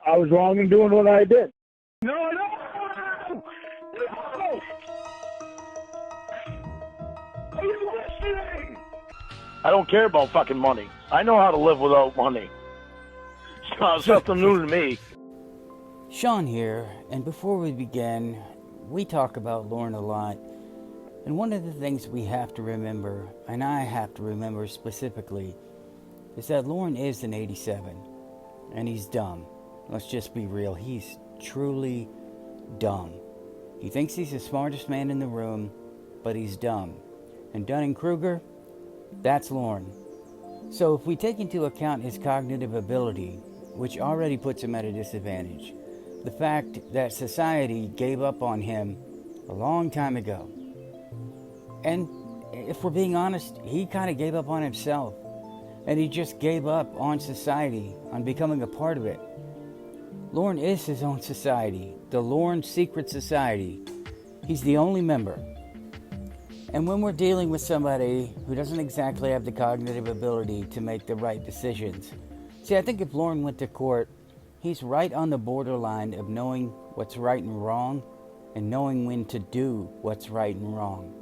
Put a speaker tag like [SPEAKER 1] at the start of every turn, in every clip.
[SPEAKER 1] I was wrong in doing what I did. No! Are you listening? I don't care about fucking money. I know how to live without money. It's not something new to me.
[SPEAKER 2] Sean here, and before we begin, we talk about Lorne a lot. And one of the things we have to remember, and I have to remember specifically, is that Lorne is an 87, and he's dumb. Let's just be real, he's truly dumb. He thinks he's the smartest man in the room, but he's dumb. And Dunning-Kruger, that's Lorne. So if we take into account his cognitive ability, which already puts him at a disadvantage, the fact that society gave up on him a long time ago, and if we're being honest, he kind of gave up on himself. And he just gave up on society, on becoming a part of it. Lorne is his own society, the Lorne Secret Society. He's the only member. And when we're dealing with somebody who doesn't exactly have the cognitive ability to make the right decisions, see, I think if Lorne went to court, he's right on the borderline of knowing what's right and wrong, and knowing when to do what's right and wrong.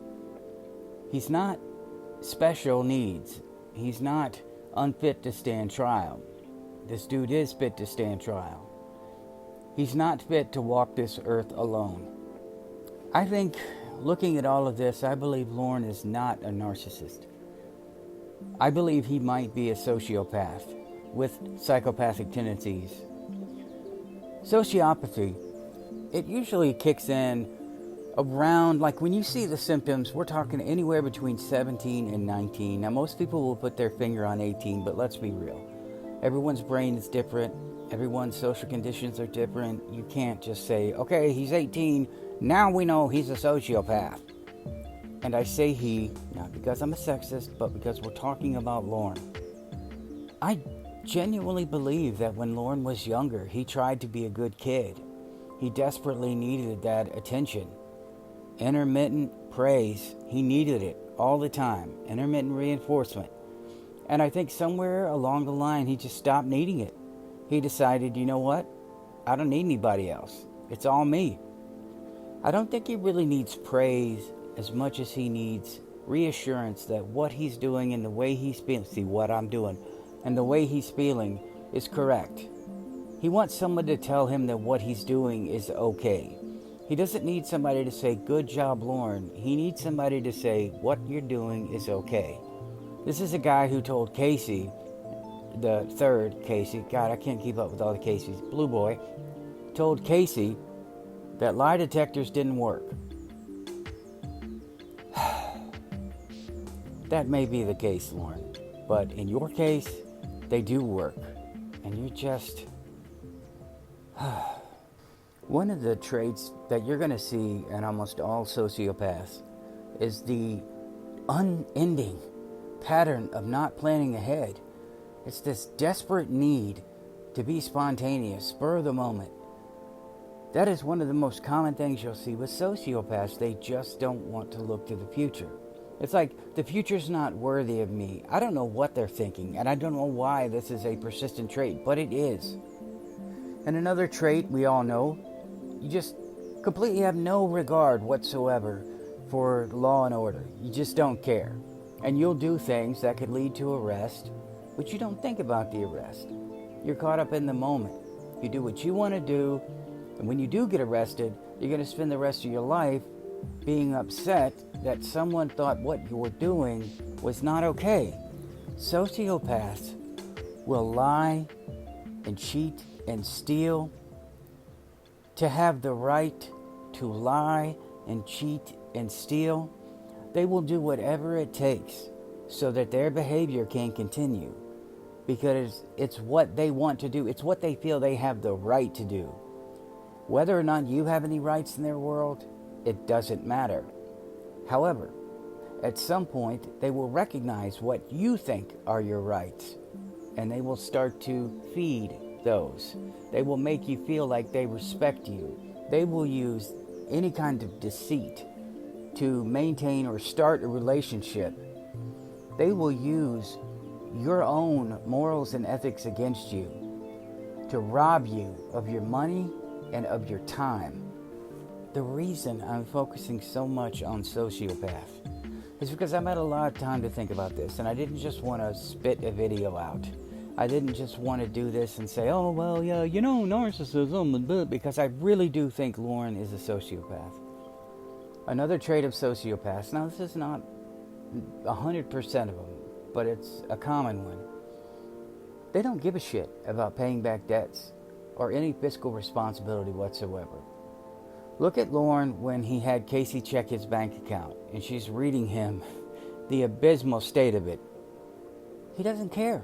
[SPEAKER 2] He's not special needs. He's not unfit to stand trial. This dude is fit to stand trial. He's not fit to walk this earth alone. I think, looking at all of this, I believe Lorne is not a narcissist. I believe he might be a sociopath with psychopathic tendencies. Sociopathy, it usually kicks in around, like when you see the symptoms, we're talking anywhere between 17 and 19. Now, most people will put their finger on 18, but let's be real. Everyone's brain is different. Everyone's social conditions are different. You can't just say, okay, he's 18. Now we know he's a sociopath. And I say he, not because I'm a sexist, but because we're talking about Lorne. I genuinely believe that when Lorne was younger, he tried to be a good kid. He desperately needed that attention. Intermittent praise, he needed it all the time. Intermittent reinforcement. And I think somewhere along the line, he just stopped needing it. He decided, you know what? I don't need anybody else. It's all me. I don't think he really needs praise as much as he needs reassurance that what he's doing and the way he's feeling, see what I'm doing, and the way he's feeling is correct. He wants someone to tell him that what he's doing is okay. He doesn't need somebody to say, good job, Lorne. He needs somebody to say, what you're doing is okay. This is a guy who told Casey, the third Casey, God, I can't keep up with all the Caseys, Blue Boy, told Casey that lie detectors didn't work. That may be the case, Lorne, but in your case, they do work. And you're just... One of the traits that you're going to see in almost all sociopaths is the unending pattern of not planning ahead. It's this desperate need to be spontaneous, spur of the moment. That is one of the most common things you'll see with sociopaths. They just don't want to look to the future. It's like, the future's not worthy of me. I don't know what they're thinking, and I don't know why this is a persistent trait, but it is. And another trait we all know, you just completely have no regard whatsoever for law and order. You just don't care. And you'll do things that could lead to arrest, but you don't think about the arrest. You're caught up in the moment. You do what you want to do, and when you do get arrested, you're going to spend the rest of your life being upset that someone thought what you were doing was not okay. Sociopaths will lie and cheat and steal to have the right to lie and cheat and steal. They will do whatever it takes so that their behavior can continue, because it's what they want to do. It's what they feel they have the right to do. Whether or not you have any rights in their world, it doesn't matter. However, at some point, they will recognize what you think are your rights, and they will start to feed those. They will make you feel like they respect you. They will use any kind of deceit to maintain or start a relationship. They will use your own morals and ethics against you to rob you of your money and of your time. The reason I'm focusing so much on sociopath is because I've had a lot of time to think about this, and I didn't just want to spit a video out. I didn't just want to do this and say, oh, well, yeah, narcissism, because I really do think Lorne is a sociopath. Another trait of sociopaths, now this is not 100% of them, but it's a common one. They don't give a shit about paying back debts or any fiscal responsibility whatsoever. Look at Lorne when he had Casey check his bank account and she's reading him the abysmal state of it. He doesn't care.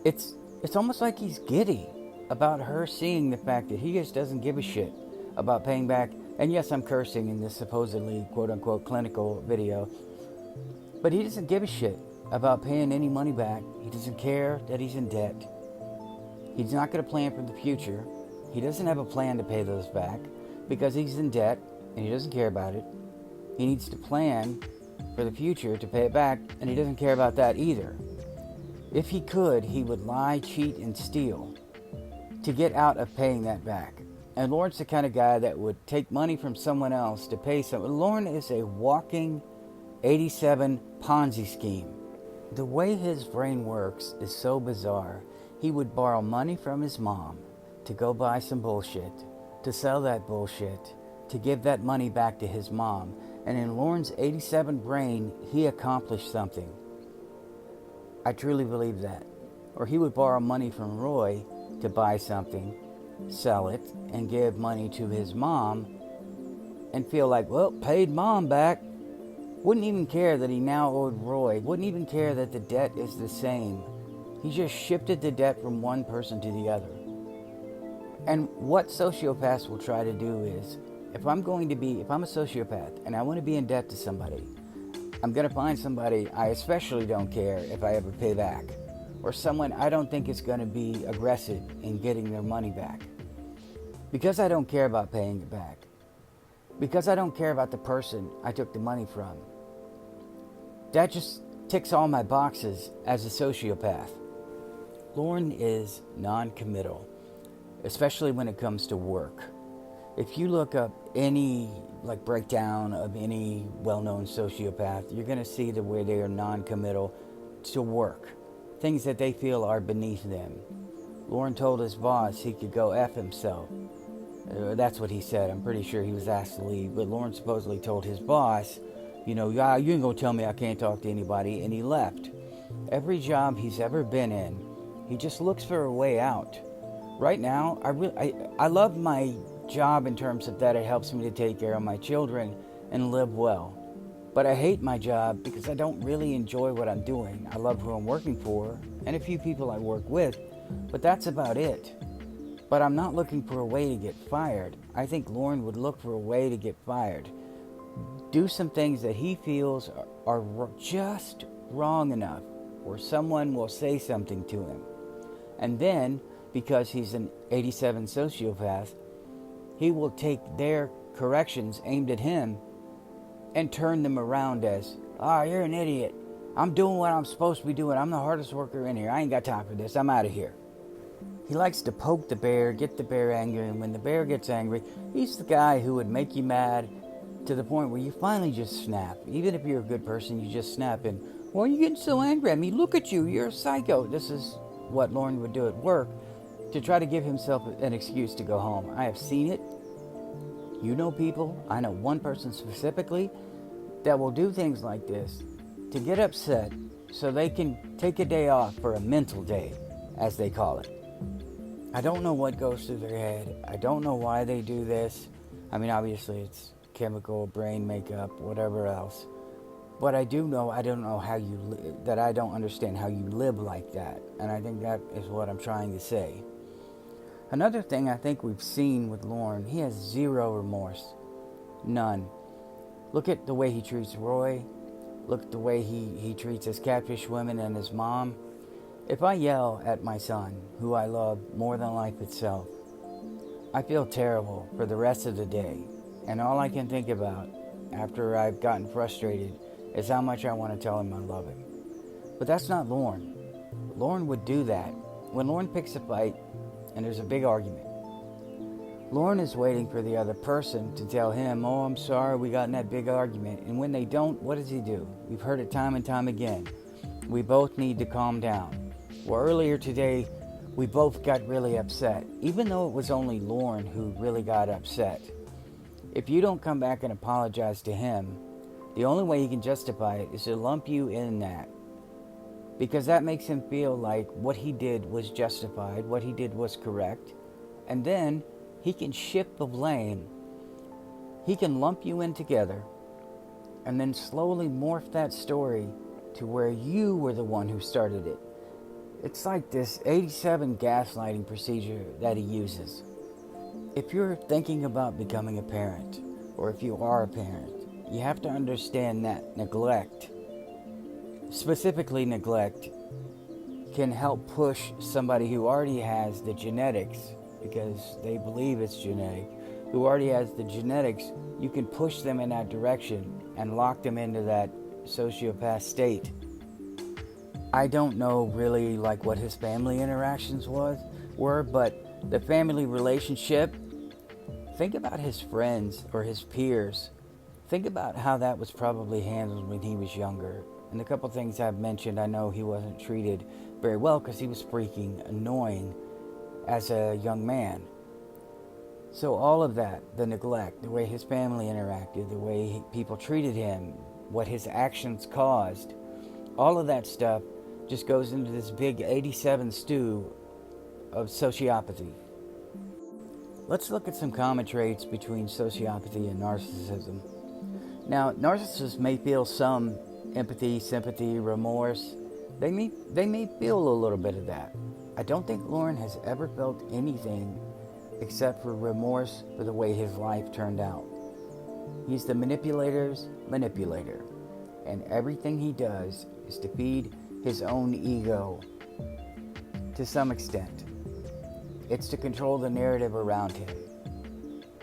[SPEAKER 2] It's almost like he's giddy about her seeing the fact that he just doesn't give a shit about paying back. And yes, I'm cursing in this supposedly quote-unquote clinical video, but he doesn't give a shit about paying any money back. He doesn't care that he's in debt. He's not going to plan for the future. He doesn't have a plan to pay those back because he's in debt and he doesn't care about it. He needs to plan for the future to pay it back, and he doesn't care about that either. If he could, he would lie, cheat, and steal to get out of paying that back. And Lorne's the kind of guy that would take money from someone else to pay someone. Lorne is a walking 87 Ponzi scheme. The way his brain works is so bizarre. He would borrow money from his mom to go buy some bullshit, to sell that bullshit, to give that money back to his mom. And in Lorne's 87 brain, he accomplished something. I truly believe that. Or he would borrow money from Roy to buy something, sell it, and give money to his mom and feel like, well, paid mom back. Wouldn't even care that he now owed Roy. Wouldn't even care that the debt is the same. He just shifted the debt from one person to the other. And what sociopaths will try to do is, if I'm a sociopath and I want to be in debt to somebody, I'm going to find somebody I especially don't care if I ever pay back, or someone I don't think is going to be aggressive in getting their money back. Because I don't care about paying it back. Because I don't care about the person I took the money from. That just ticks all my boxes as a sociopath. Lorne is non-committal, especially when it comes to work. If you look up any breakdown of any well-known sociopath, you're going to see the way they are non-committal to work, things that they feel are beneath them. Lorne told his boss he could go F himself. That's what he said. I'm pretty sure he was asked to leave, but Lorne supposedly told his boss, you ain't gonna tell me I can't talk to anybody, and he left. Every job he's ever been in, he just looks for a way out. Right now, I love my job in terms of that it helps me to take care of my children and live well. But I hate my job because I don't really enjoy what I'm doing. I love who I'm working for and a few people I work with, but that's about it. But I'm not looking for a way to get fired. I think Lorne would look for a way to get fired. Do some things that he feels are just wrong enough where someone will say something to him. And then, because he's an 87 sociopath, he will take their corrections aimed at him and turn them around as, you're an idiot. I'm doing what I'm supposed to be doing. I'm the hardest worker in here. I ain't got time for this. I'm out of here. He likes to poke the bear, get the bear angry, and when the bear gets angry, he's the guy who would make you mad to the point where you finally just snap. Even if you're a good person, you just snap and, why are you getting so angry at me? Look at you. You're a psycho. This is what Lorne would do at work to try to give himself an excuse to go home. I have seen it. You know people. I know one person specifically that will do things like this to get upset so they can take a day off for a mental day, as they call it. I don't know what goes through their head. I don't know why they do this. I mean, obviously it's chemical, brain makeup, whatever else. But I don't understand how you live like that. And I think that is what I'm trying to say. Another thing I think we've seen with Lorne, he has zero remorse. None. Look at the way he treats Roy. Look at the way he treats his catfish women and his mom. If I yell at my son, who I love more than life itself, I feel terrible for the rest of the day. And all I can think about after I've gotten frustrated is how much I want to tell him I love him. But that's not Lorne. Lorne would do that. When Lorne picks a fight, and there's a big argument. Lorne is waiting for the other person to tell him, oh, I'm sorry, we got in that big argument. And when they don't, what does he do? We've heard it time and time again. We both need to calm down. Well, earlier today, we both got really upset, even though it was only Lorne who really got upset. If you don't come back and apologize to him, the only way he can justify it is to lump you in that. Because that makes him feel like what he did was justified, what he did was correct. And then he can shift the blame. He can lump you in together and then slowly morph that story to where you were the one who started it. It's like this 87 gaslighting procedure that he uses. If you're thinking about becoming a parent, or if you are a parent, you have to understand that neglect, specifically neglect, can help push somebody who already has the genetics, because they believe it's genetic, who already has the genetics, you can push them in that direction and lock them into that sociopath state. I don't know really like what his family interactions were, but the family relationship, think about his friends or his peers. Think about how that was probably handled when he was younger. And the couple things I've mentioned, I know he wasn't treated very well because he was freaking annoying as a young man. So all of that, the neglect, the way his family interacted, the way people treated him, what his actions caused, all of that stuff just goes into this big 87 stew of sociopathy. Let's look at some common traits between sociopathy and narcissism. Now, narcissists may feel some empathy, sympathy, remorse. They may feel a little bit of that. I don't think Lorne has ever felt anything except for remorse for the way his life turned out. He's the manipulator's manipulator, and everything he does is to feed his own ego to some extent. It's to control the narrative around him.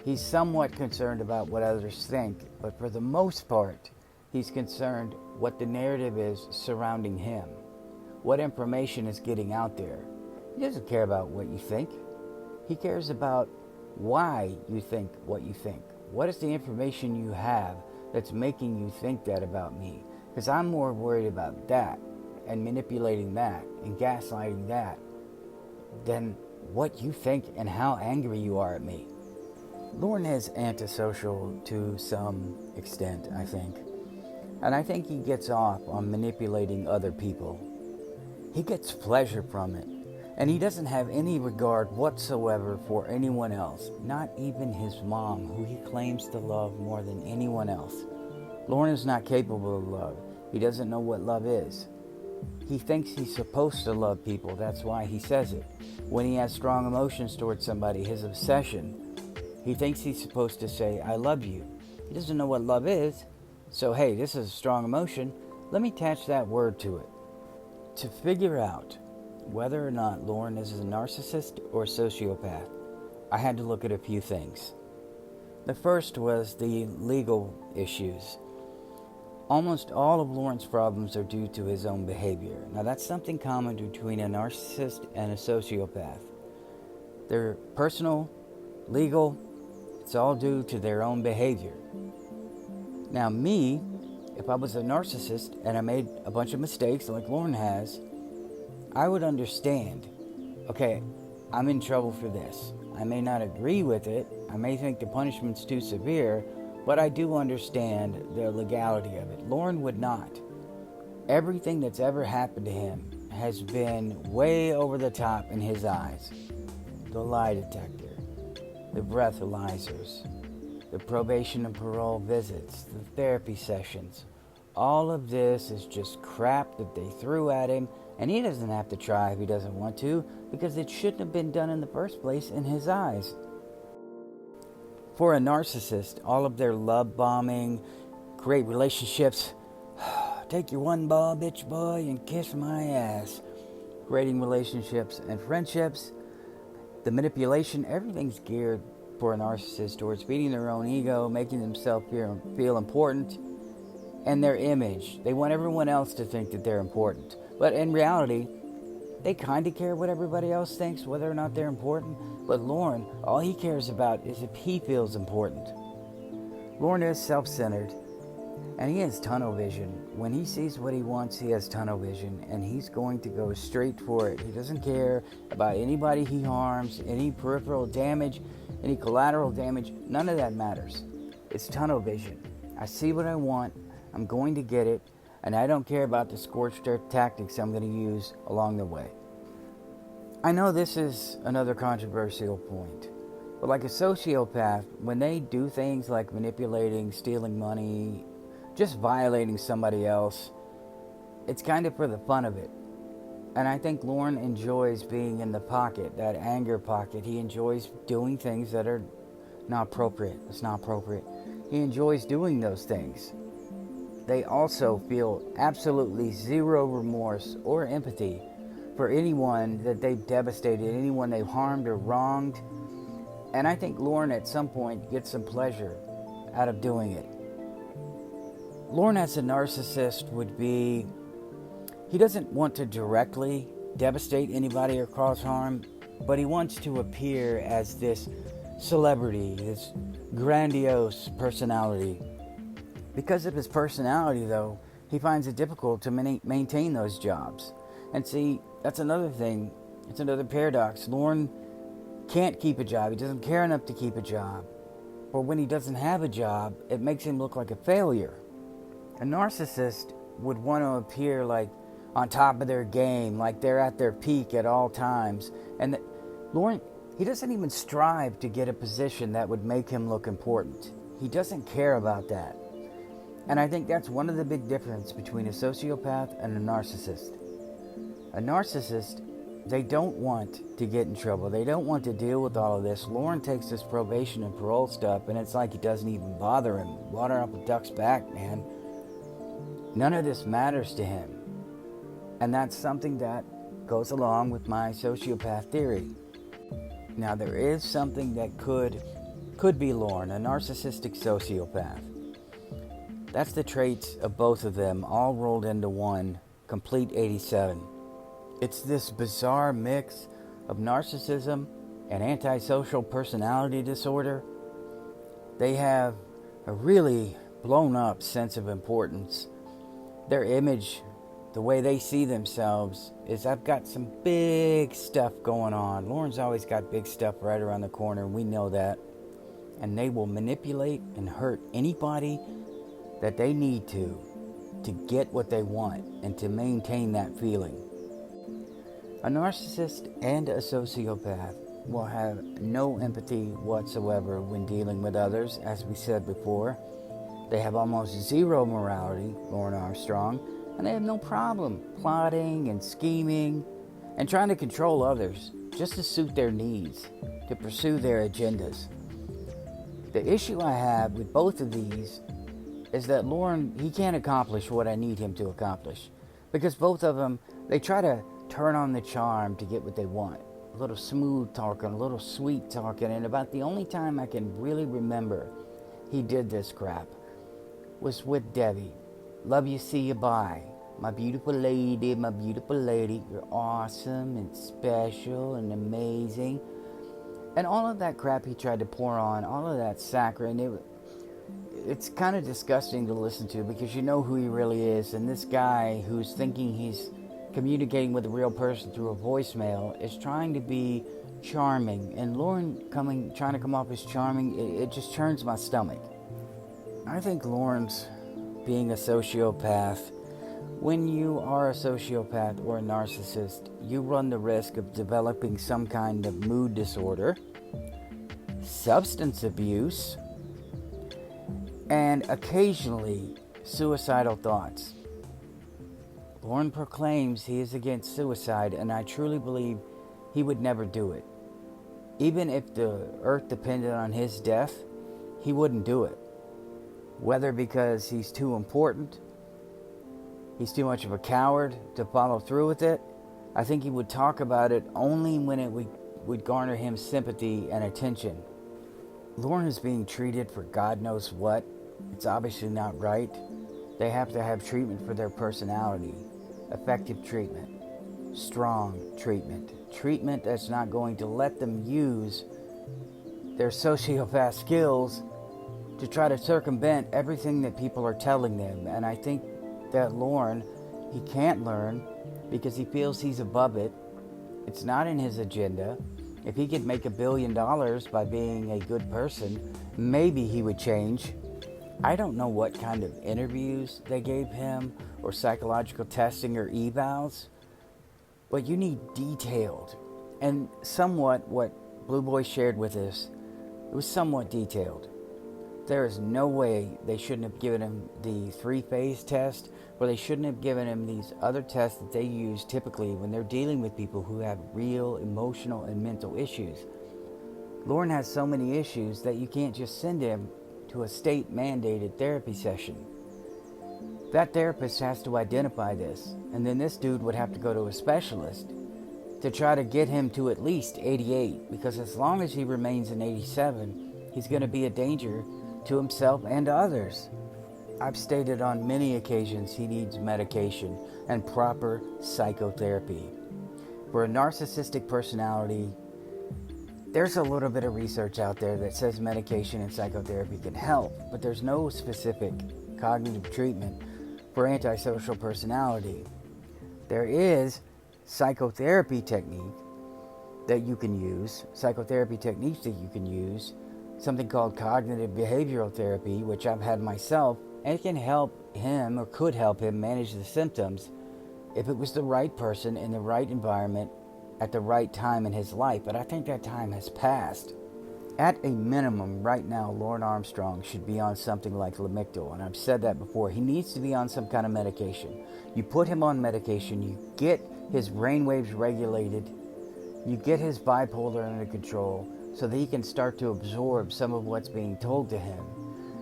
[SPEAKER 2] He's somewhat concerned about what others think, but for the most part, he's concerned what the narrative is surrounding him, what information is getting out there. He doesn't care about what you think. He cares about why you think what you think. What is the information you have that's making you think that about me? Because I'm more worried about that and manipulating that and gaslighting that than what you think and how angry you are at me. Lorne is antisocial to some extent, I think. And I think he gets off on manipulating other people. He gets pleasure from it. And he doesn't have any regard whatsoever for anyone else, not even his mom, who he claims to love more than anyone else. Lorne is not capable of love. He doesn't know what love is. He thinks he's supposed to love people, that's why he says it. When he has strong emotions towards somebody, his obsession, he thinks he's supposed to say, I love you. He doesn't know what love is, so hey, this is a strong emotion, let me attach that word to it. To figure out whether or not Lorne is a narcissist or a sociopath, I had to look at a few things. The first was the legal issues. Almost all of Lorne's problems are due to his own behavior. Now that's something common between a narcissist and a sociopath. They're personal, legal, it's all due to their own behavior. Now me, if I was a narcissist and I made a bunch of mistakes like Lorne has, I would understand, okay, I'm in trouble for this. I may not agree with it, I may think the punishment's too severe, but I do understand the legality of it. Lorne would not. Everything that's ever happened to him has been way over the top in his eyes. The lie detector, the breathalyzers, the probation and parole visits, the therapy sessions. All of this is just crap that they threw at him, and he doesn't have to try if he doesn't want to, because it shouldn't have been done in the first place in his eyes. For a narcissist, all of their love bombing, great relationships, take your one ball, bitch boy, and kiss my ass. Creating relationships and friendships, the manipulation, everything's geared for a narcissist towards feeding their own ego, making themselves feel important, and their image. They want everyone else to think that they're important. But in reality, they kind of care what everybody else thinks, whether or not they're important. But Lorne, all he cares about is if he feels important. Lorne is self-centered, and he has tunnel vision. When he sees what he wants, he has tunnel vision, and he's going to go straight for it. He doesn't care about anybody he harms, any peripheral damage, any collateral damage. None of that matters. It's tunnel vision. I see what I want, I'm going to get it, and I don't care about the scorched earth tactics I'm going to use along the way. I know this is another controversial point, but like a sociopath, when they do things like manipulating, stealing money, just violating somebody else, it's kind of for the fun of it. And I think Lorne enjoys being in the pocket, that anger pocket. He enjoys doing things that are not appropriate. It's not appropriate. He enjoys doing those things. They also feel absolutely zero remorse or empathy for anyone that they've devastated, anyone they've harmed or wronged. And I think Lorne at some point gets some pleasure out of doing it. Lorne as a narcissist would be, he doesn't want to directly devastate anybody or cause harm, but he wants to appear as this celebrity, this grandiose personality. Because of his personality, though, he finds it difficult to maintain those jobs. And see, that's another thing. It's another paradox. Lorne can't keep a job. He doesn't care enough to keep a job. But when he doesn't have a job, it makes him look like a failure. A narcissist would want to appear like on top of their game, like they're at their peak at all times. And Lorne, he doesn't even strive to get a position that would make him look important. He doesn't care about that. And I think that's one of the big differences between a sociopath and a narcissist. A narcissist, they don't want to get in trouble. They don't want to deal with all of this. Lorne takes this probation and parole stuff, and it's like it doesn't even bother him. Water up a duck's back, man. None of this matters to him. And that's something that goes along with my sociopath theory. Now, there is something that could be Lorne, a narcissistic sociopath. That's the traits of both of them, all rolled into one, complete 87. It's this bizarre mix of narcissism and antisocial personality disorder. They have a really blown up sense of importance. Their image, the way they see themselves, is I've got some big stuff going on. Lorne's always got big stuff right around the corner, we know that. And they will manipulate and hurt anybody that they need to get what they want and to maintain that feeling. A narcissist and a sociopath will have no empathy whatsoever when dealing with others, as we said before. They have almost zero morality, Lorne Armstrong, and they have no problem plotting and scheming and trying to control others just to suit their needs, to pursue their agendas. The issue I have with both of these is that Lorne, he can't accomplish what I need him to accomplish. Because both of them, they try to turn on the charm to get what they want. A little smooth talking, a little sweet talking, and about the only time I can really remember he did this crap was with Debbie. Love you, see you, bye. My beautiful lady, you're awesome and special and amazing. And all of that crap he tried to pour on, all of that saccharine, it's kind of disgusting to listen to because you know who he really is. And this guy who's thinking he's communicating with a real person through a voicemail is trying to be charming. And Lorne trying to come off as charming, it just churns my stomach. I think Lorne's being a sociopath. When you are a sociopath or a narcissist, you run the risk of developing some kind of mood disorder, substance abuse, and occasionally suicidal thoughts. Lorne proclaims he is against suicide, and I truly believe he would never do it. Even if the earth depended on his death, he wouldn't do it. Whether because he's too important, he's too much of a coward to follow through with it, I think he would talk about it only when it would garner him sympathy and attention. Lorne is being treated for God knows what. It's obviously not right. They have to have treatment for their personality. Effective treatment. strong treatment. Treatment that's not going to let them use their sociopath skills to try to circumvent everything that people are telling them. And I think that Lorne, he can't learn because he feels he's above it. It's not in his agenda. If he could make $1 billion by being a good person, maybe he would change. I don't know what kind of interviews they gave him or psychological testing or evals, but you need detailed. And somewhat what Blue Boy shared with us, it was somewhat detailed. There is no way they shouldn't have given him the 3-phase test, or they shouldn't have given him these other tests that they use typically when they're dealing with people who have real emotional and mental issues. Lorne has so many issues that you can't just send him to a state-mandated therapy session. That therapist has to identify this, and then this dude would have to go to a specialist to try to get him to at least 88, because as long as he remains in 87, he's going to be a danger to himself and to others. I've stated on many occasions he needs medication and proper psychotherapy. For a narcissistic personality, there's a little bit of research out there that says medication and psychotherapy can help, but there's no specific cognitive treatment for antisocial personality. There is psychotherapy techniques that you can use, something called cognitive behavioral therapy, which I've had myself, and it can help him or could help him manage the symptoms if it was the right person in the right environment at the right time in his life. But I think that time has passed. At a minimum, right now, Lorne Armstrong should be on something like Lamictal, and I've said that before. He needs to be on some kind of medication. You put him on medication, you get his brainwaves regulated, you get his bipolar under control so that he can start to absorb some of what's being told to him.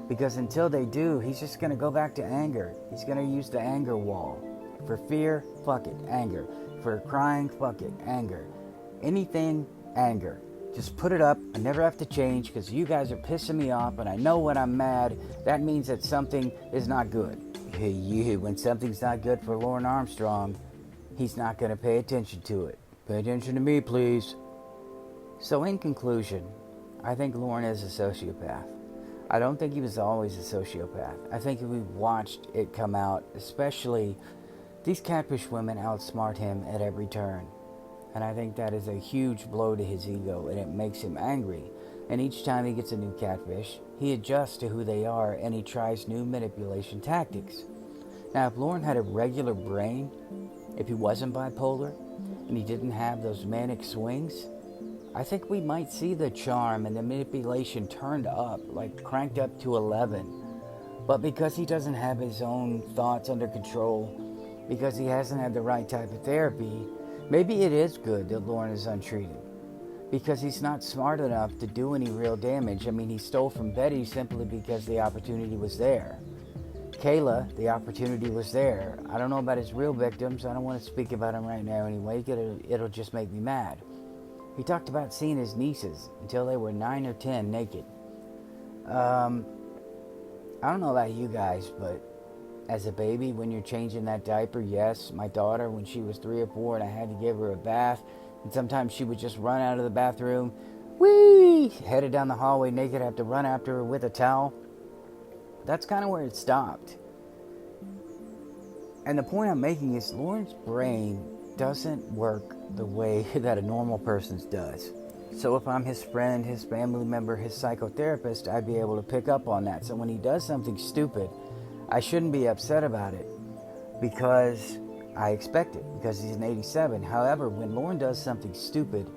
[SPEAKER 2] Because until they do, he's just going to go back to anger. He's going to use the anger wall. For fear, fuck it, anger. For crying, fuck it, anger. Anything, anger. Just put it up. I never have to change because you guys are pissing me off, and I know when I'm mad, that means that something is not good. When something's not good for Lorne Armstrong, he's not going to pay attention to it. Pay attention to me, please. So in conclusion, I think Lorne is a sociopath. I don't think he was always a sociopath. I think if we watched it come out, especially these catfish women outsmart him at every turn. And I think that is a huge blow to his ego, and it makes him angry. And each time he gets a new catfish, he adjusts to who they are, and he tries new manipulation tactics. Now, if Lorne had a regular brain, if he wasn't bipolar, and he didn't have those manic swings, I think we might see the charm and the manipulation turned up, like cranked up to 11. But because he doesn't have his own thoughts under control, because he hasn't had the right type of therapy, maybe it is good that Lorne is untreated. Because he's not smart enough to do any real damage. I mean, he stole from Betty simply because the opportunity was there. Kayla, the opportunity was there. I don't know about his real victims. I don't want to speak about him right now anyway. It'll just make me mad. He talked about seeing his nieces until they were 9 or 10 naked. I don't know about you guys, but as a baby, when you're changing that diaper, yes, my daughter, when she was 3 or 4 and I had to give her a bath, and sometimes she would just run out of the bathroom, headed down the hallway naked, have to run after her with a towel. That's kind of where it stopped. And the point I'm making is Lorne's brain doesn't work the way that a normal person's does. So if I'm his friend, his family member, his psychotherapist, I'd be able to pick up on that. So when he does something stupid, I shouldn't be upset about it because I expect it, because he's an 87. However, when Lorne does something stupid,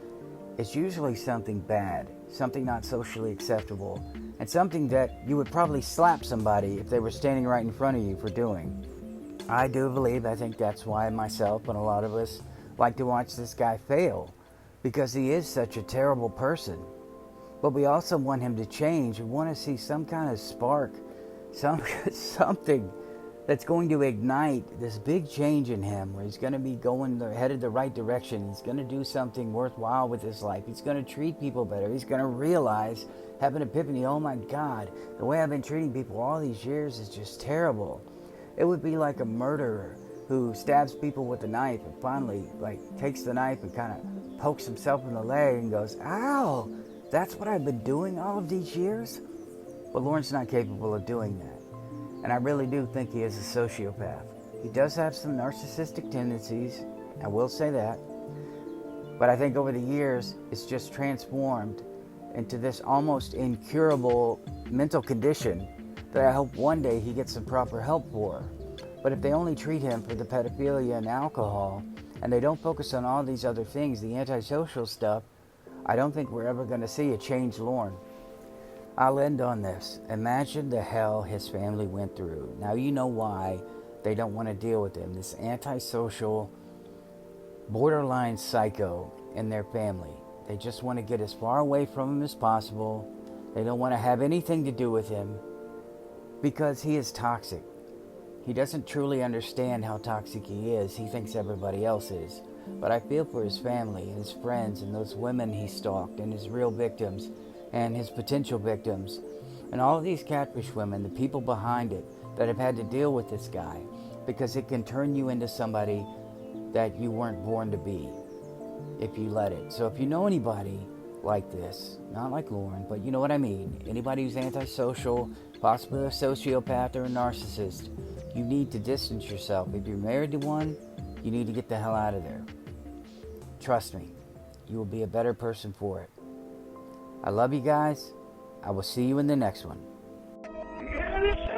[SPEAKER 2] it's usually something bad, something not socially acceptable, and something that you would probably slap somebody if they were standing right in front of you for doing. I think that's why myself and a lot of us like to watch this guy fail, because he is such a terrible person. But we also want him to change. We want to see some kind of spark, something that's going to ignite this big change in him, where he's going to be headed the right direction. He's going to do something worthwhile with his life. He's going to treat people better. He's going to realize, have an epiphany, oh my God, the way I've been treating people all these years is just terrible. It would be like a murderer who stabs people with a knife and finally like takes the knife and kind of pokes himself in the leg and goes, "Ow, that's what I've been doing all of these years?" But Lorne's not capable of doing that. And I really do think he is a sociopath. He does have some narcissistic tendencies, I will say that. But I think over the years, it's just transformed into this almost incurable mental condition that I hope one day he gets some proper help for. But if they only treat him for the pedophilia and alcohol, and they don't focus on all these other things, the antisocial stuff, I don't think we're ever going to see a changed Lorne. I'll end on this. Imagine the hell his family went through. Now you know why they don't want to deal with him. This antisocial, borderline psycho in their family. They just want to get as far away from him as possible. They don't want to have anything to do with him because he is toxic. He doesn't truly understand how toxic he is. He thinks everybody else is. But I feel for his family and his friends and those women he stalked and his real victims and his potential victims and all of these catfish women, the people behind it that have had to deal with this guy, because it can turn you into somebody that you weren't born to be if you let it. So if you know anybody like this, not like Lorne, but you know what I mean, anybody who's antisocial, possibly a sociopath or a narcissist, you need to distance yourself. If you're married to one, you need to get the hell out of there. Trust me, you will be a better person for it. I love you guys. I will see you in the next one.
[SPEAKER 1] Yeah,